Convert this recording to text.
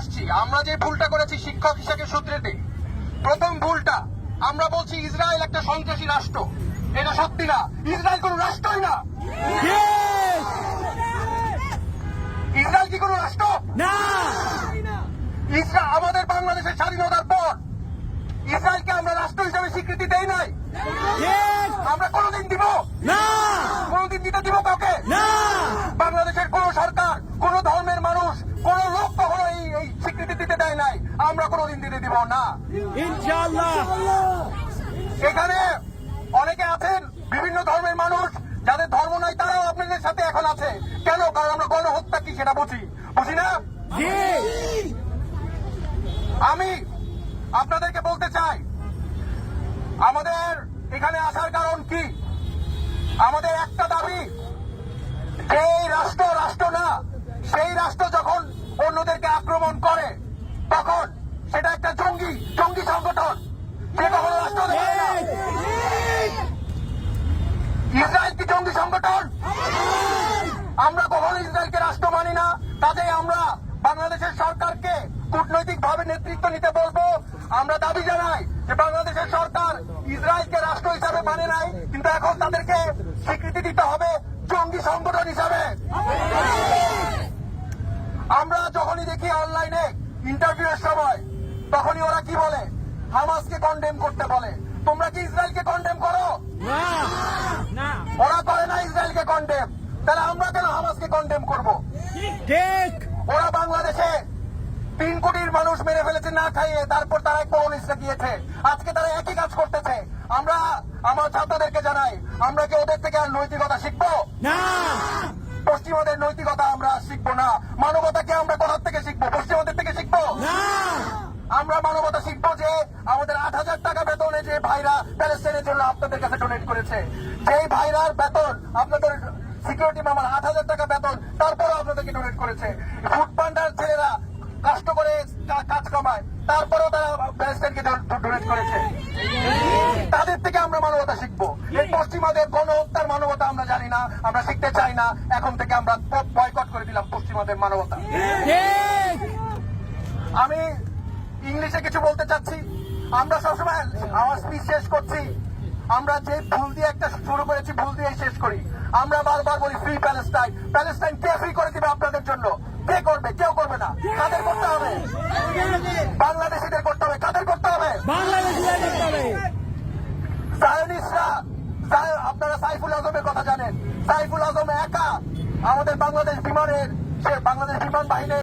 আসছি। আমরা যে ভুলটা করেছি শিক্ষক হিসেবে সূত্রেতে, প্রথম ভুলটা আমরা বলছি ইসরায়েল একটা সন্ত্রাসী রাষ্ট্র। এটা সত্যি না, ইসরায়েল কোন রাষ্ট্রই না। ইসরায়েল কি কোন রাষ্ট্র না? ইসরায়েল আমাদের বাংলাদেশের স্বাধীনতার পর ইসরায়েলকে আমরা রাষ্ট্র হিসেবে স্বীকৃতি দেই নাই। আমরা কোনদিন দিব না, কোনদিন দিতে দিব কাউকে না। বাংলাদেশের কোন সরকার, কোন ধর্মের মানুষ, কোন লোক কখনো এই স্বীকৃতি দিতে দেয় নাই। আমরা কোনদিন দিতে দিব না, ইনশাআল্লাহ। এখানে অনেকে আছেন বিভিন্ন ধর্মের মানুষ, যাদের ধর্ম নাই তারাও আপনাদের সাথে এখন আছে। কেন? কারণ আমরা গণহত্যা কি সেটা বুঝি না। আমি আপনাদেরকে বলতে চাই, আমাদের এখানে আসার কারণ কি? আমাদের একটা দাবি, যেই রাষ্ট্র না, সেই রাষ্ট্র যখন অন্যদেরকে আক্রমণ করে তখন সেটা একটা জঙ্গি সংগঠন, সে কখনো রাষ্ট্র দেয় না। ইসরায়েল কি জঙ্গি সংগঠন? আমরা কখনো ইসরায়েলকে রাষ্ট্র মানি না। কাজেই আমরা বাংলাদেশের সরকারকে কূটনৈতিকভাবে নেতৃত্ব নিতে বলবো। আমরা দাবি জানাই যে বাংলাদেশের সরকার ইসরায়েলকে রাষ্ট্র হিসাবে মানে নাই, কিন্তু এখন তাদেরকে স্বীকৃতি দিতে হবে জঙ্গি সংগঠন হিসাবে। আমরা যখনই দেখি অনলাইনে ইন্টারভিউয়ের সময়, তখনই ওরা কি বলে? হামাসকে কন্ডেম করতে বলে। তোমরা কি ইসরায়েলকে কন্ডেম করো? ওরা করে না ইসরায়েলকে কন্ডেম, তাহলে আমরা কেন হামাসকে কন্ডেম করব? ঠিক। ওরা বাংলাদেশে 3 কোটির মানুষ মেরে ফেলেছে না খাইয়ে, তারপর তারা কমিউনিস্টে গিয়েছে। আজকে তারা একই কাজ করতেছে। আমরা আমার ছাত্রদেরকে জানাই, আমরা কি ওদের থেকে আর নৈতিকতা শিখবো? না। পশ্চিমাদের নৈতিকতা আমরা শিখবো না। মানবতাকে আমরা কোথার থেকে শিখবো? পশ্চিমাদের থেকে শিখবো না। আমরা মানবতা শিখবো যে আমাদের 8,000 টাকা বেতনে যে ভাইরা প্যালেস্টাইনের জন্য আপনাদের কাছে ডোনেট করেছে, যেই ভাইরার বেতন আপনাদের সিকিউরিটি মামার 8,000 টাকা বেতন, তারপরও আপনাদেরকে ডোনেট করেছে। ফুড পান্ডার ছেলেরা কষ্ট করে কাজ কামায়, তারপরেও তারা প্যালেস্টাইনকে ডোনেট করেছে। তাদের থেকে আমরা মানবতা শিখবো। এই পশ্চিমাদের গণহত্যার মানবতা আমরা জানি না, আমরা শিখতে চাই না। এখন থেকে আমরা বয়কট করে দিলাম পশ্চিমাদের মানবতা। আমি ইংলিশে কিছু বলতে চাচ্ছি। আমরা সবসময় আমার স্পিচ শেষ করছি, আমরা যে ভুল দিয়ে একটা শুরু করেছি, ভুল দিয়ে শেষ করি। আমরা বারবার বলি ফ্রি প্যালেস্টাইন। প্যালেস্টাইন কে ফ্রি করে দিবে আপনাদের জন্য? কে করবে? কেউ করবে না। কাদের করতে হবে? বাংলাদেশিদের করতে হবে। কাদের করতে হবে? জায়নিস্টরা। আপনারা সাইফুল আজমের কথা জানেন। সাইফুল আজম একা আমাদের বাংলাদেশ বিমান বাহিনীর